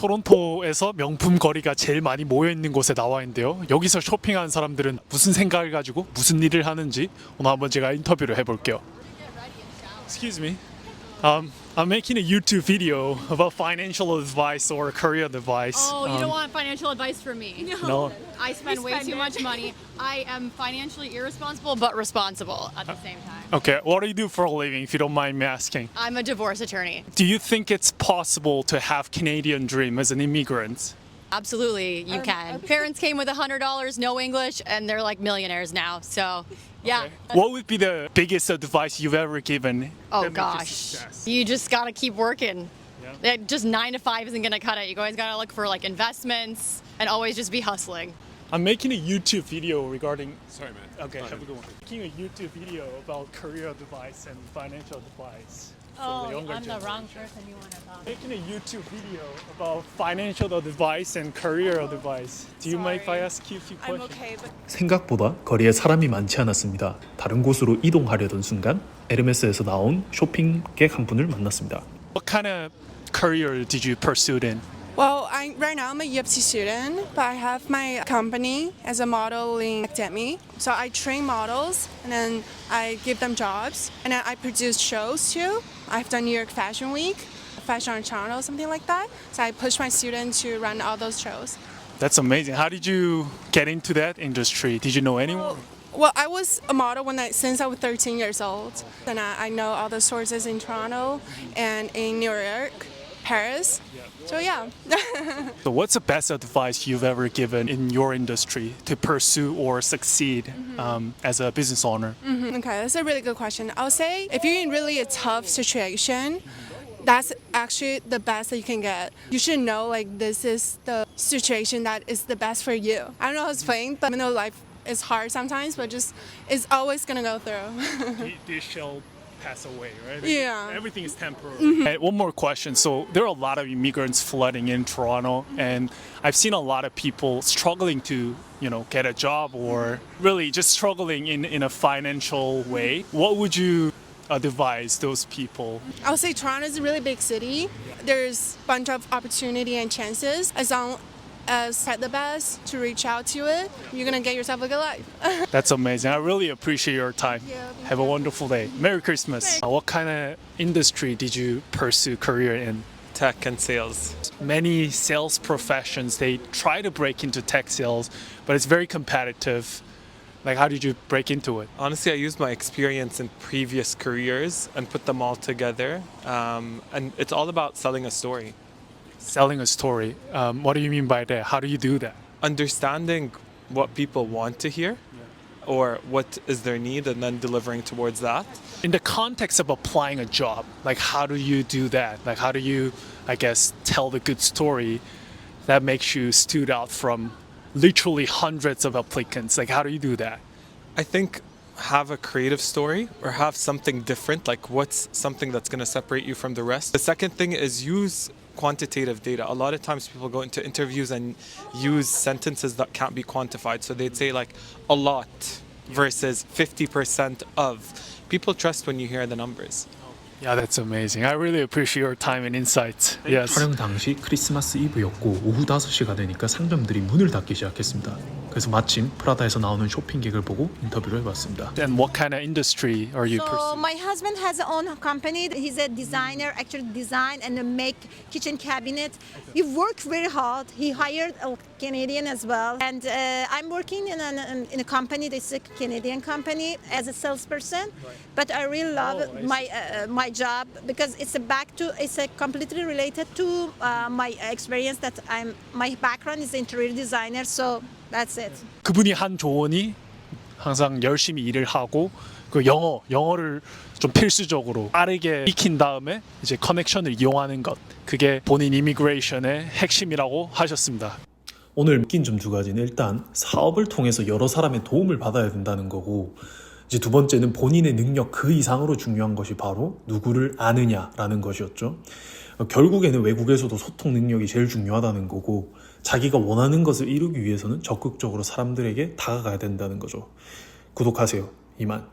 토론토에서 명품 거리가 제일 많이 모여있는 곳에 나와 있는데요. 여기서 쇼핑하는 사람들은 무슨 생각을 가지고 무슨 일을 하는지 오늘 한번 제가 인터뷰를 해볼게요. Excuse me. I'm making a YouTube video about financial advice or career advice. Oh, you don't want financial advice from me? No. I spend way too much money. I am financially irresponsible but responsible at the same time. Okay, what do you do for a living if you don't mind me asking? I'm a divorce attorney. Do you think it's possible to have Canadian dream as an immigrant? Absolutely, you can. Parents came with $100, no English, and they're like millionaires now. So, yeah. Okay. What would be the biggest advice you've ever given? Oh that makes you gosh, success? you just gotta keep working. Yeah. Just 9 to 5 isn't gonna cut it. You always gotta look for like investments and always just be hustling. I'm making a YouTube video regarding. Sorry, man. Okay, Fine. have a good one. Making a YouTube video about career advice and financial advice. Oh, for the younger I'm the wrong generation. person you want to talk. Making a YouTube video about financial advice and career advice. Do you mind if I ask you a few I'm questions? okay, but 생각보다 거리에 사람이 많지 않았습니다. 다른 곳으로 이동하려던 순간 에르메스에서 나온 쇼핑객 한 분을 만났습니다. What kind of career did you pursue in? well, right now I'm a UFC student, but I have my company as a modeling academy. So I train models and then I give them jobs and then I produce shows too. I've done New York Fashion Week, Fashion Channel, something like that. So I push my students to run all those shows. That's amazing. How did you get into that industry? Did you know anyone? Well, I was a model since I was 13 years old. And I know all the sources in Toronto and in New York, Paris. So yeah. So what's the best advice you've ever given in your industry to pursue or succeed as a business owner? Okay, that's a really good question. I'll say if you're in really a tough situation, that's actually the best that you can get. You should know like this is the situation that is the best for you. I don't know how to explain, but I know life is hard sometimes, but just it's always gonna go through. This shall pass away, right? Yeah. Everything is temporary. And one more question. So there are a lot of immigrants flooding in Toronto, and I've seen a lot of people struggling to, get a job or really just struggling in a financial way. What would you advise those people? I would say Toronto is a really big city. There's a bunch of opportunity and chances. As long as try the best to reach out to it, you're gonna get yourself a good life. That's amazing. I really appreciate your time. you. Have a wonderful day. Merry Christmas. What kind of industry did you pursue career in? Tech and sales. Many sales professions, they try to break into tech sales, but it's very competitive. Like, how did you break into it? Honestly, I used my experience in previous careers and put them all together. And it's all about selling a story. Selling a story. What do you mean by that? How do you do that? Understanding what people want to hear or what is their need and then delivering towards that. In the context of applying a job, like, how do you do that? Like, how do you, I guess, tell the good story that makes you stood out from literally hundreds of applicants? Like, how do you do that? I think have a creative story or have something different, like what's something that's going to separate you from the rest. The second thing is use quantitative data. A lot of times people go into interviews and use sentences that can't be quantified. So they'd say like a lot versus 50% of. People trust when you hear the numbers. Yeah, that's amazing. I really appreciate your time and insights. Yes. 촬영 당시 크리스마스 이브였고 오후 5시가 되니까 상점들이 문을 닫기 시작했습니다. 그래서 마침 프라다에서 나오는 쇼핑객을 보고 인터뷰를 해봤습니다. And what kind of industry are you So pursuing? my husband has his own company. He's a designer, actually design and make kitchen cabinets. He worked very hard. He hired a Canadian as well. And I'm working in a company. This is a Canadian company as a salesperson. But I really love my job because it's completely related to my experience that my background is interior designer. So that's it. 그분이 한 조언이 항상 열심히 일을 하고 그 영어를 좀 필수적으로 빠르게 익힌 다음에 이제 커넥션을 이용하는 것, 그게 본인 이미그레이션의 핵심이라고 하셨습니다. 오늘 느낀 점 두 가지는 일단 사업을 통해서 여러 사람의 도움을 받아야 된다는 거고, 이제 두 번째는 본인의 능력 그 이상으로 중요한 것이 바로 누구를 아느냐라는 것이었죠. 결국에는 외국에서도 소통 능력이 제일 중요하다는 거고, 자기가 원하는 것을 이루기 위해서는 적극적으로 사람들에게 다가가야 된다는 거죠. 구독하세요. 이만.